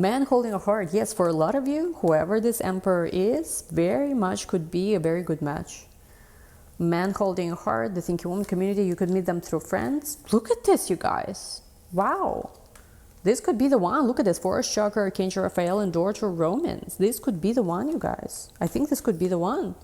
Man holding a heart, yes, for a lot of you, whoever this emperor is, very much could be a very good match. Man holding a heart, the Thinking Woman community, you could meet them through friends. Look at this, you guys. Wow. This could be the one. Look at this. Forest Chakra, Archangel Raphael, and Door to Romance. This could be the one, you guys. I think this could be the one.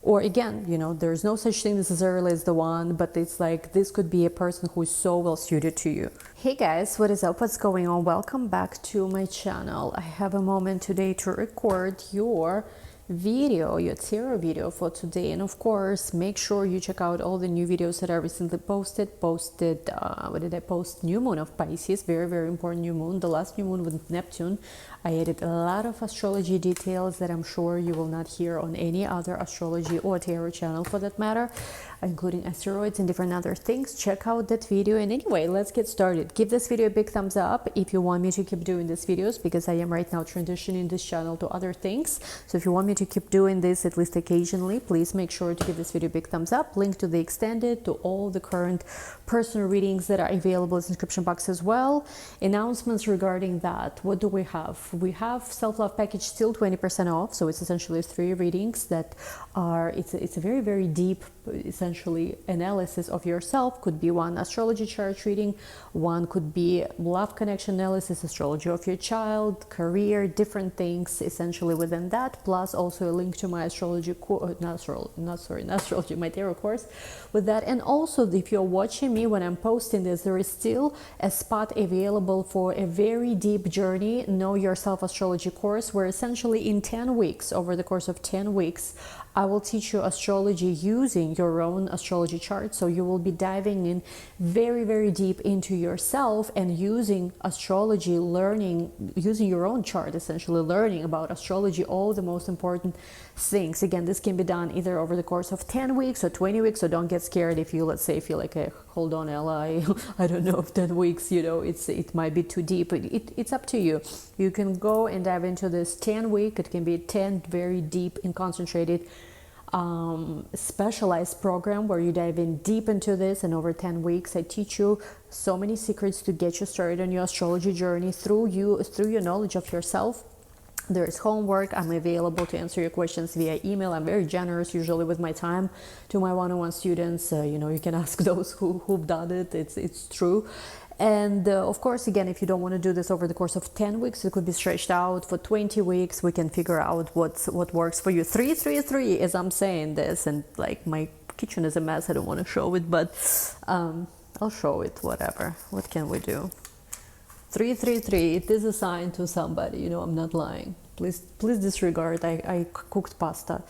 Or again, you know, there's no such thing necessarily as the one, but it's like this could be a person who is so well suited to you. Hey guys, what is up? What's going on? Welcome back to my channel. I have a moment today to record your video, your tarot video for today, and of course make sure you check out all the new videos that I recently posted. What did I post? New moon of Pisces, very important new moon, the last new moon with Neptune. I added a lot of astrology details that I'm sure you will not hear on any other astrology or tarot channel for that matter, including asteroids and different other things. Check out that video. And anyway, let's get started. Give this video a big thumbs up if you want me to keep doing these videos, because I am right now transitioning this channel to other things. So if you want me to keep doing this at least occasionally, please make sure to give this video a big thumbs up. Link to the extended, to all the current personal readings that are available in the description box as well. Announcements regarding that. What do we have? We have self-love package still 20% off. So it's essentially 3 readings that are, it's a very deep, essentially analysis of yourself. Could be one astrology chart reading, one could be love connection analysis, astrology of your child, career, different things essentially within that, plus also a link to my astrology astrology, my tarot course with that. And also, if you're watching me when I'm posting this, there is still a spot available for a very deep journey know yourself astrology course, where essentially in 10 weeks, over the course of 10 weeks, I will teach you astrology using your own astrology chart. So you will be diving in very deep into yourself and using astrology, learning, using your own chart, essentially learning about astrology, all the most important things. Again, this can be done either over the course of 10 weeks or 20 weeks. So don't get scared if you, let's say, feel like, hey, hold on, Ella, I don't know if 10 weeks, you know, it might be too deep. It's up to you. You can go and dive into this 10-week. It can be 10 very deep and concentrated specialized program where you dive in deep into this, and over 10 weeks I teach you so many secrets to get you started on your astrology journey through your knowledge of yourself. There is homework. I'm available to answer your questions via email. I'm very generous usually with my time to my one-on-one students. You know, you can ask those who've done it. It's true. And of course, again, if you don't want to do this over the course of 10 weeks, it could be stretched out for 20 weeks. We can figure out what works for you. 333, as I'm saying this, and like my kitchen is a mess. I don't want to show it, but I'll show it, whatever. What can we do? 333, it is a sign to somebody. You know, I'm not lying. Please disregard. I cooked pasta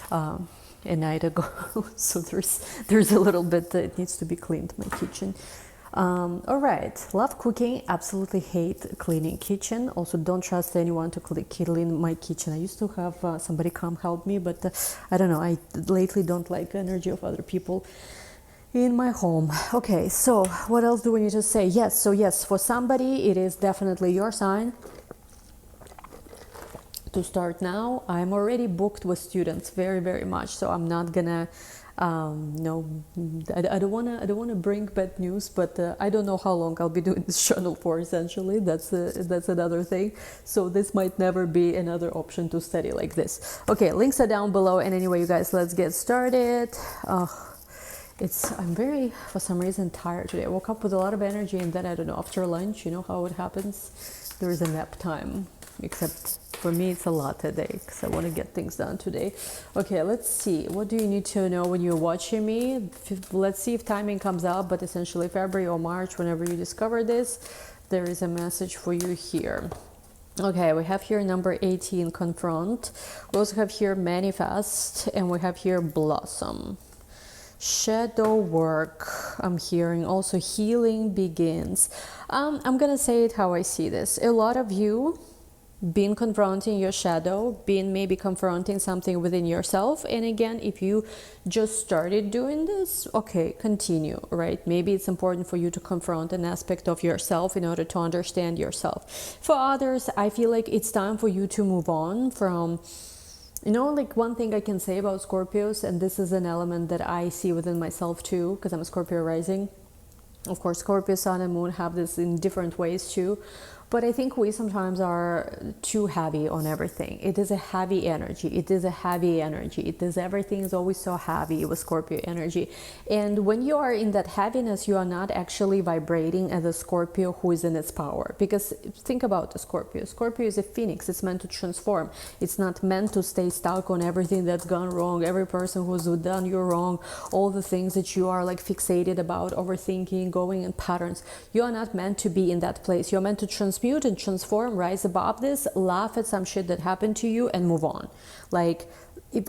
a night ago, so there's a little bit that needs to be cleaned, my kitchen. All right, love cooking, absolutely hate cleaning kitchen. Also, don't trust anyone to clean my kitchen. I used to have somebody come help me, but I don't know, I lately don't like the energy of other people in my home. Okay, so what else do we need to say? Yes, so yes, for somebody it is definitely your sign to start now. I'm already booked with students very much, so I'm not gonna no, I don't wanna bring bad news, but I don't know how long I'll be doing this channel for. Essentially, that's another thing. So this might never be another option to study like this. Okay, links are down below. And anyway, you guys, let's get started. I'm very, for some reason, tired today. I woke up with a lot of energy, and then I don't know, after lunch, you know how it happens, there is a nap time. Except for me, it's a latte day because I want to get things done today. Okay, let's see. What do you need to know when you're watching me? Let's see if timing comes out, but essentially February or March, whenever you discover this, there is a message for you here. Okay, we have here number 18, confront. We also have here manifest, and we have here blossom. Shadow work, I'm hearing also healing begins. I'm gonna say it how I see this. A lot of you been confronting your shadow, been maybe confronting something within yourself. And again, if you just started doing this, okay, continue, right? Maybe it's important for you to confront an aspect of yourself in order to understand yourself. For others, I feel like it's time for you to move on from, you know, like one thing I can say about Scorpios, and this is an element that I see within myself too, because I'm a Scorpio rising. Of course, Scorpio, Sun and Moon have this in different ways too. But I think we sometimes are too heavy on everything. It is a heavy energy. It is a heavy energy. It is everything is always so heavy with Scorpio energy. And when you are in that heaviness, you are not actually vibrating as a Scorpio who is in its power. Because think about the Scorpio. Scorpio is a phoenix. It's meant to transform. It's not meant to stay stuck on everything that's gone wrong, every person who's done you wrong, all the things that you are like fixated about, overthinking, going in patterns. You are not meant to be in that place. You're meant to transmute and transform, rise above this, laugh at some shit that happened to you and move on. Like,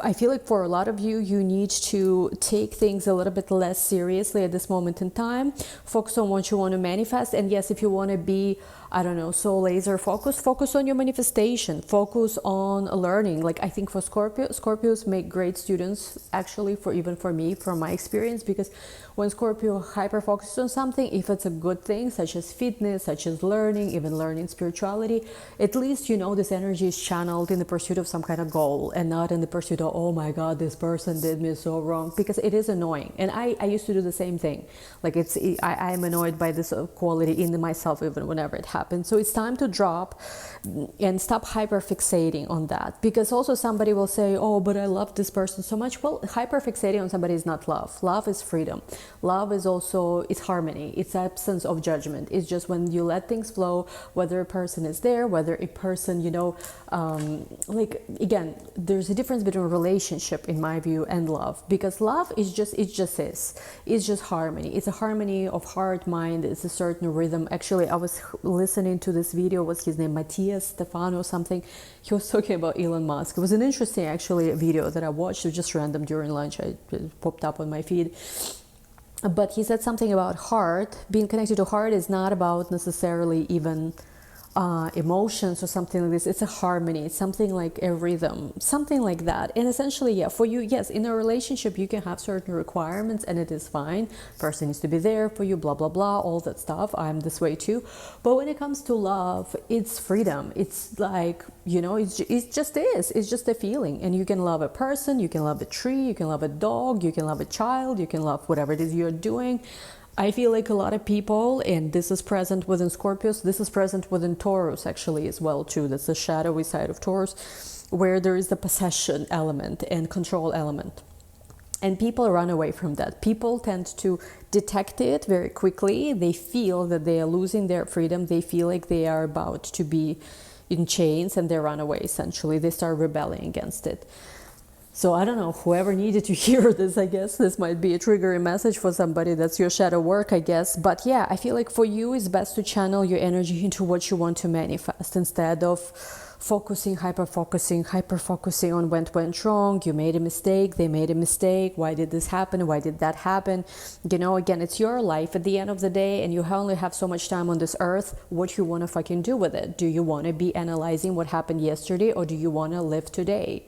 I feel like for a lot of you, you need to take things a little bit less seriously at this moment in time, focus on what you want to manifest. And yes, if you want to be, I don't know, so laser focused, focus on your manifestation, focus on learning. Like, I think for Scorpios make great students, actually, for even for me, from my experience, because when Scorpio hyper focuses on something, if it's a good thing, such as fitness, such as learning, even learning spirituality, at least you know this energy is channeled in the pursuit of some kind of goal and not in the pursuit of, oh my God, this person did me so wrong, because it is annoying. And I used to do the same thing. Like, I am annoyed by this quality in myself even whenever it happens. So it's time to drop and stop hyper fixating on that, because also somebody will say, oh, but I love this person so much. Well, hyper fixating on somebody is not love. Love is freedom. Love is also, it's harmony. It's absence of judgment. It's just when you let things flow, whether a person is there, whether a person, you know, like, again, there's a difference between a relationship, in my view, and love, because love is just, it just is. It's just harmony. It's a harmony of heart, mind. It's a certain rhythm. Actually, I was listening to this video, what's his name, Matthias Stefano something. He was talking about Elon Musk. It was an interesting, actually, video that I watched. It was just random during lunch. It popped up on my feed. But he said something about heart. Being connected to heart is not about necessarily even emotions or something like this. It's a harmony. It's something like a rhythm, something like that. And essentially, yeah, for you, yes, in a relationship, you can have certain requirements and it is fine. Person needs to be there for you, blah, blah, blah, all that stuff. I'm this way too. But when it comes to love, it's freedom. It's like, you know, it just is. It's just a feeling. And you can love a person, you can love a tree, you can love a dog, you can love a child, you can love whatever it is you're doing. I feel like a lot of people, and this is present within Scorpios, this is present within Taurus actually as well too. That's the shadowy side of Taurus, where there is the possession element and control element. And people run away from that. People tend to detect it very quickly. They feel that they are losing their freedom. They feel like they are about to be in chains and they run away essentially. They start rebelling against it. So I don't know, whoever needed to hear this, I guess this might be a triggering message for somebody. That's your shadow work, I guess. But yeah, I feel like for you, it's best to channel your energy into what you want to manifest instead of hyper focusing on what went wrong. You made a mistake, they made a mistake. Why did this happen? Why did that happen? You know, again, it's your life at the end of the day, and you only have so much time on this earth. What you want to fucking do with it? Do you want to be analyzing what happened yesterday, or do you want to live today?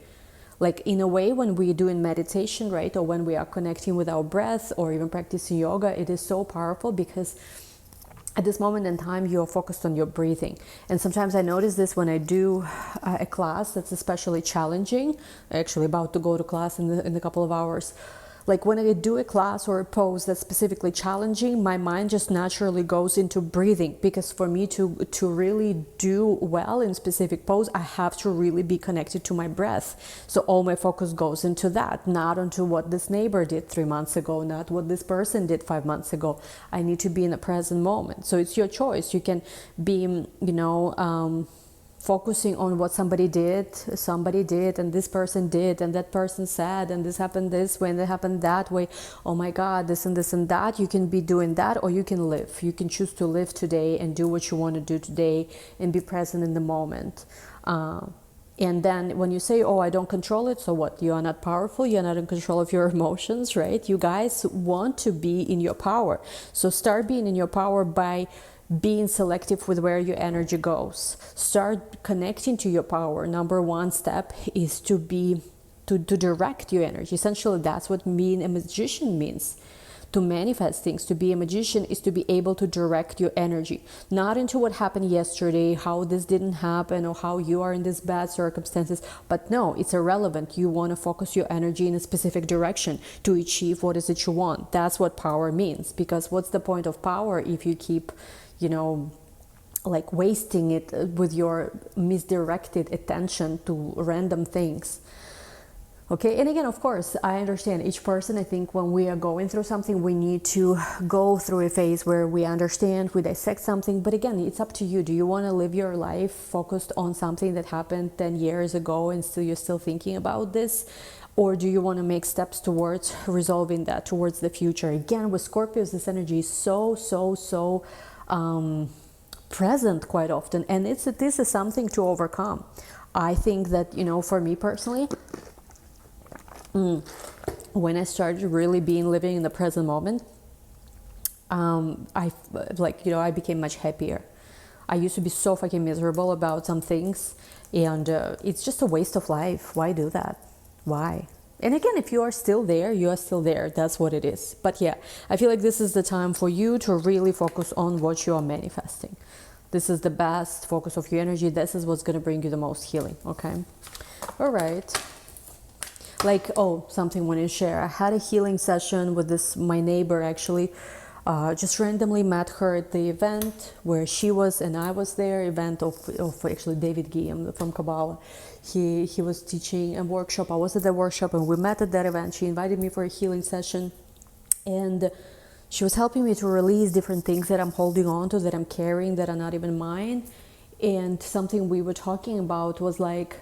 Like, in a way, when we're doing meditation, right, or when we are connecting with our breath or even practicing yoga, it is so powerful because at this moment in time, you're focused on your breathing. And sometimes I notice this when I do a class that's especially challenging. I'm actually about to go to class in a couple of hours. Like, when I do a class or a pose that's specifically challenging, my mind just naturally goes into breathing, because for me to really do well in specific pose, I have to really be connected to my breath. So all my focus goes into that, not onto what this neighbor did 3 months ago, not what this person did 5 months ago. I need to be in the present moment. So it's your choice. You can be, you know, focusing on what somebody did, and this person did, and that person said, and this happened this way, and that happened that way. Oh my God, this and this and that. You can be doing that, or you can live. You can choose to live today and do what you want to do today and be present in the moment. And then when you say, oh, I don't control it, so what? You are not powerful, you're not in control of your emotions, right? You guys want to be in your power. So start being in your power by being selective with where your energy goes. Start connecting to your power. Number one step is to direct your energy. Essentially, that's what being a magician means. To manifest things, to be a magician, is to be able to direct your energy, not into what happened yesterday, how this didn't happen, or how you are in these bad circumstances. But no, it's irrelevant. You want to focus your energy in a specific direction to achieve what is it you want. That's what power means. Because what's the point of power if you keep, you know, like wasting it with your misdirected attention to random things. Okay, and again, of course, I understand each person. I think when we are going through something, we need to go through a phase where we understand, we dissect something. But again, it's up to you. Do you want to live your life focused on something that happened 10 years ago and you're still thinking about this? Or do you want to make steps towards resolving that, towards the future? Again, with Scorpios, this energy is so present quite often. And this is something to overcome. I think that, for me personally, when I started really living in the present moment, I became much happier. I used to be so fucking miserable about some things, and it's just a waste of life. Why do that? Why? And again, if you are still there, you are still there. That's what it is. But yeah, I feel like this is the time for you to really focus on what you are manifesting. This is the best focus of your energy. This is what's going to bring you the most healing. Okay. All right. Something I want to share. I had a healing session with my neighbor actually. Just randomly met her at the event where she was and I was there. Event of actually David Guillaume from Kabbalah. He was teaching a workshop. I was at the workshop and we met at that event. She invited me for a healing session, and she was helping me to release different things that I'm holding on to, that I'm carrying, that are not even mine. And something we were talking about was like,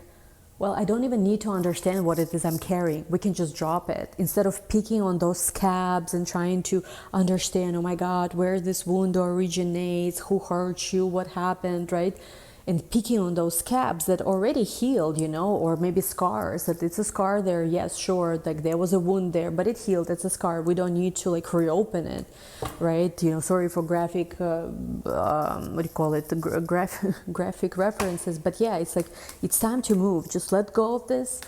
well, I don't even need to understand what it is I'm carrying. We can just drop it. Instead of picking on those scabs and trying to understand, oh my God, where this wound originates, who hurt you, what happened, right? And picking on those scabs that already healed, or maybe scars, that it's a scar there. Yes, sure, like there was a wound there, but it healed, it's a scar. We don't need to reopen it, right? Sorry for graphic, graphic references, but yeah, it's time to move. Just let go of this.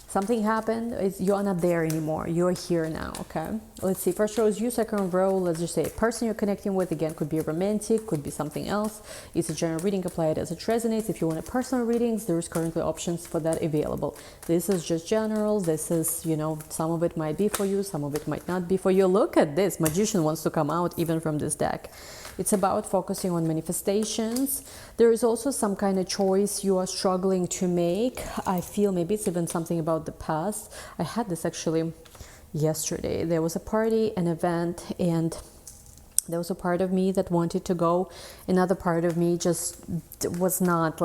Something happened, you're not there anymore. You're here now, okay? Let's see, first row is you, second row, let's just say a person you're connecting with. Again, could be romantic, could be something else. It's a general reading, apply it as it resonates. If you want a personal readings, there is currently options for that available. This is just general. This is, some of it might be for you, some of it might not be for you. Look at this, Magician wants to come out even from this deck. It's about focusing on manifestations. There is also some kind of choice you are struggling to make. I feel maybe it's even something about the past. I had this actually yesterday. There was a party, an event, and there was a part of me that wanted to go. Another part of me just was not,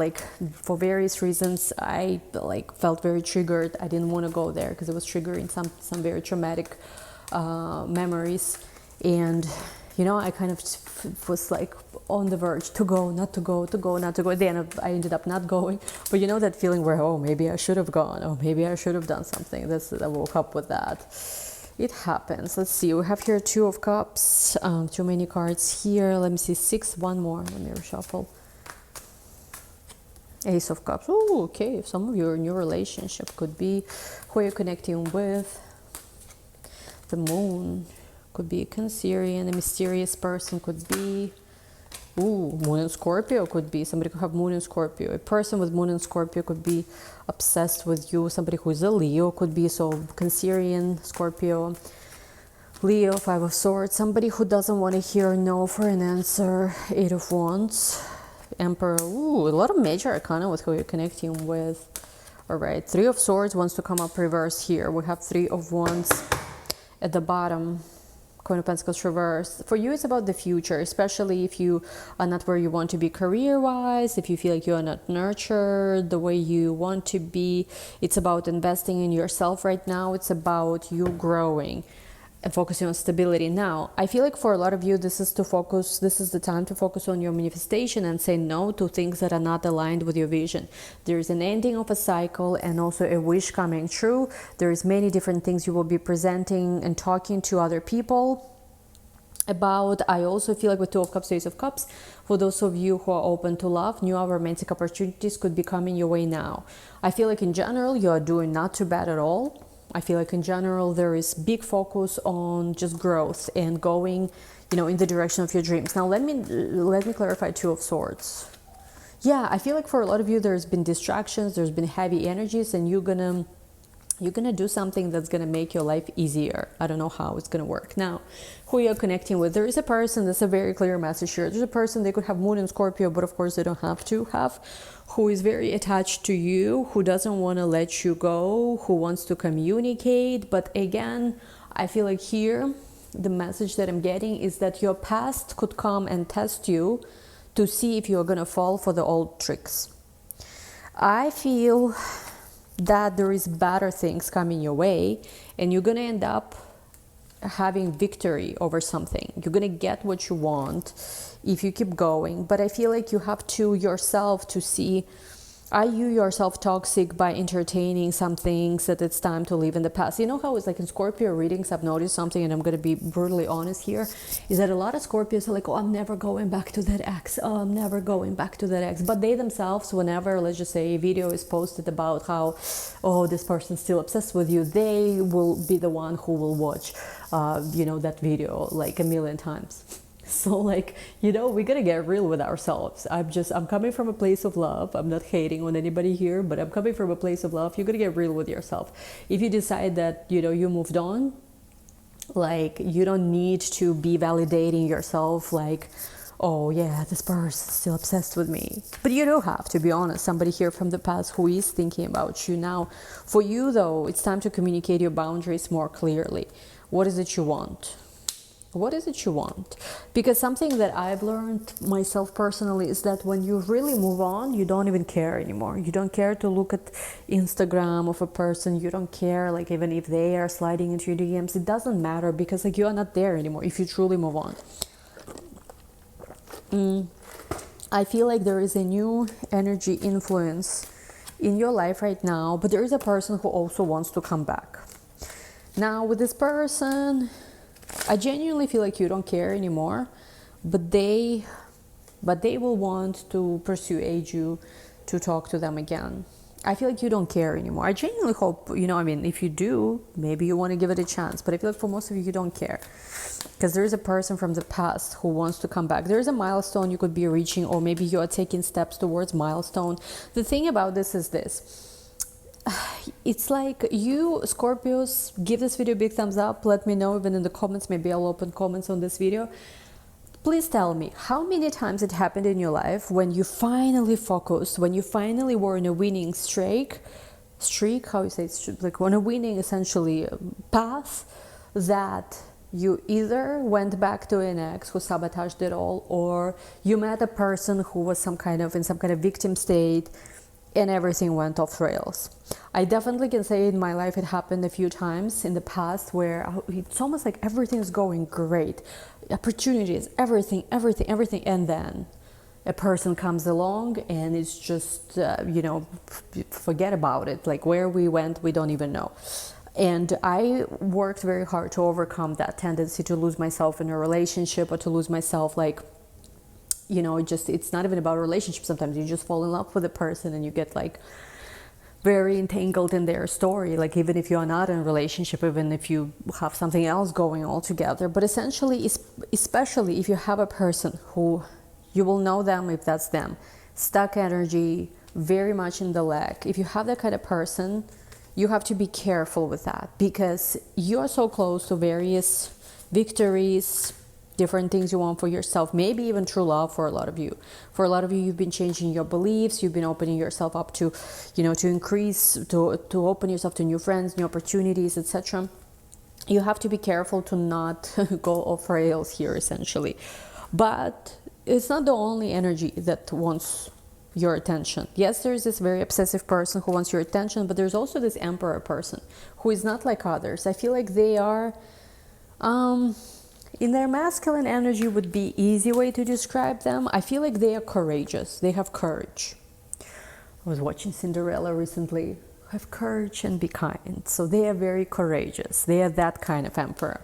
for various reasons. I felt very triggered. I didn't want to go there because it was triggering some very traumatic memories. And I kind of was on the verge to go, not to go, to go, not to go. At the end, I ended up not going. But that feeling where, oh, maybe I should have gone. Oh, maybe I should have done something. I woke up with that. It happens. Let's see. We have here Two of Cups. Too many cards here. Let me see. 6. One more. Let me reshuffle. Ace of Cups. Oh, okay. Some of your new relationship could be who you're connecting with. The Moon. Could be a Cancerian, a mysterious person could be, Moon and Scorpio could be, somebody could have Moon and Scorpio. A person with Moon and Scorpio could be obsessed with you. Somebody who is a Leo could be, so Cancerian, Scorpio, Leo, 5 of Swords. Somebody who doesn't want to hear no for an answer, 8 of Wands, Emperor. A lot of major arcana with who you're connecting with. All right, 3 of Swords wants to come up reverse here. We have 3 of Wands at the bottom. Queen of Pentacles reversed. For you, it's about the future, especially if you are not where you want to be career-wise, if you feel like you are not nurtured the way you want to be. It's about investing in yourself right now. It's about you growing and focusing on stability. Now, I feel like for a lot of you, this is the time to focus on your manifestation and say no to things that are not aligned with your vision. There's an ending of a cycle and also a wish coming true. There's many different things you will be presenting and talking to other people about. I also feel like with 2 of Cups, Ace of Cups, for those of you who are open to love, new romantic opportunities could be coming your way now. I feel like in general, you are doing not too bad at all. I feel like in general, there is big focus on just growth and going, in the direction of your dreams. Now, let me clarify 2 of Swords. Yeah, I feel like for a lot of you, there's been distractions, there's been heavy energies, and you're gonna You're going to do something that's going to make your life easier. I don't know how it's going to work. Now, who you're connecting with. There is a person, that's a very clear message here. There's a person, they could have Moon in Scorpio, but of course they don't have to have, who is very attached to you, who doesn't want to let you go, who wants to communicate. But again, I feel like here, the message that I'm getting is that your past could come and test you to see if you're going to fall for the old tricks. I feel that there is better things coming your way, and you're going to end up having victory over something. You're going to get what you want if you keep going. But I feel like you have to yourself to see, are you yourself toxic by entertaining some things that it's time to live in the past? You know how it's like in Scorpio readings, I've noticed something, and I'm going to be brutally honest here, is that a lot of Scorpios are like, oh, I'm never going back to that ex. Oh, I'm never going back to that ex. But they themselves, whenever, let's just say, a video is posted about how, oh, this person's still obsessed with you, they will be the one who will watch, that video like a million times. So like, we gotta get real with ourselves. I'm coming from a place of love. I'm not hating on anybody here, but I'm coming from a place of love. You gotta get real with yourself. If you decide that, you moved on, like, you don't need to be validating yourself like, oh yeah, this person's still obsessed with me. But you do have to be honest, somebody here from the past who is thinking about you now. For you though, it's time to communicate your boundaries more clearly. What is it you want? What is it you want? Because something that I've learned myself personally is that when you really move on, you don't even care anymore. You don't care to look at Instagram of a person. You don't care, like, even if they are sliding into your DMs. It doesn't matter, because like, you are not there anymore if you truly move on. I feel like there is a new energy influence in your life right now, but there is a person who also wants to come back. Now with this person, I genuinely feel like you don't care anymore, but they will want to persuade you to talk to them again. I feel like you don't care anymore. I genuinely hope, if you do, maybe you want to give it a chance, but I feel like for most of you, you don't care. Because there is a person from the past who wants to come back. There is a milestone you could be reaching, or maybe you are taking steps towards milestone. The thing about this is this. It's like, you Scorpios, give this video a big thumbs up. Let me know even in the comments. Maybe I'll open comments on this video. Please tell me how many times it happened in your life when you finally focused, when you finally were in a winning streak, how you say it, like on a winning essentially path, that you either went back to an ex who sabotaged it all, or you met a person who was in some kind of victim state, and everything went off rails. I definitely can say in my life it happened a few times in the past where it's almost like everything is going great, opportunities, everything, and then a person comes along and it's just, forget about it. Like, where we went, we don't even know. And I worked very hard to overcome that tendency to lose myself in a relationship, or to lose myself, like, it's not even about a relationship. Sometimes you just fall in love with a person and you get like very entangled in their story, like, even if you are not in a relationship, even if you have something else going all together. But essentially, especially if you have a person who you will know them if that's them, stuck energy, very much in the lack. If you have that kind of person, you have to be careful with that, because you are so close to various victories, different things you want for yourself, maybe even true love for a lot of you. For a lot of you, you've been changing your beliefs, you've been opening yourself up to, to increase, to open yourself to new friends, new opportunities, etc. You have to be careful to not go off rails here, essentially. But it's not the only energy that wants your attention. Yes, there's this very obsessive person who wants your attention, but there's also this emperor person who is not like others. I feel like they are, in their masculine energy would be easy way to describe them. I feel like they are courageous. They have courage. I was watching Cinderella recently. Have courage and be kind. So they are very courageous. They are that kind of emperor.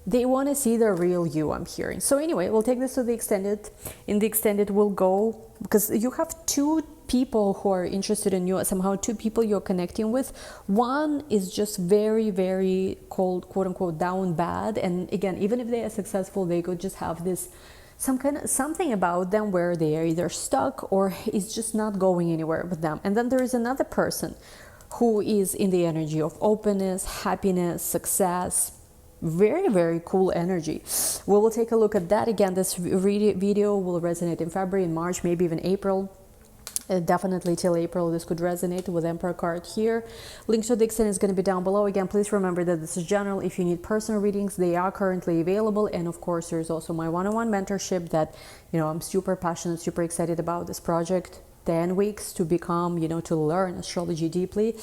They want to see the real you, I'm hearing. So anyway, we'll take this to the extended. In the extended, we'll go, because you have two people who are interested in you, somehow two people you're connecting with. One is just very, very cold, quote unquote, down bad. And again, even if they are successful, they could just have this something about them where they are either stuck or it's just not going anywhere with them. And then there is another person who is in the energy of openness, happiness, success. Very, very cool energy. We will take a look at that again. This video will resonate in February, in March, maybe even April. Definitely till April this could resonate with Emperor card here. Link to the extent is going to be down below. Again, please remember that this is general. If you need personal readings, they are currently available, and of course there's also my one-on-one mentorship that, you know, I'm super passionate, super excited about this project. 10 weeks to become, you know, to learn astrology deeply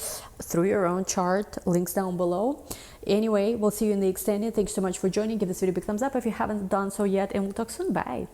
through your own chart. Links down below. Anyway, we'll see you in the extended. Thanks so much for joining. Give this video a big thumbs up if you haven't done so yet, and we'll talk soon. Bye.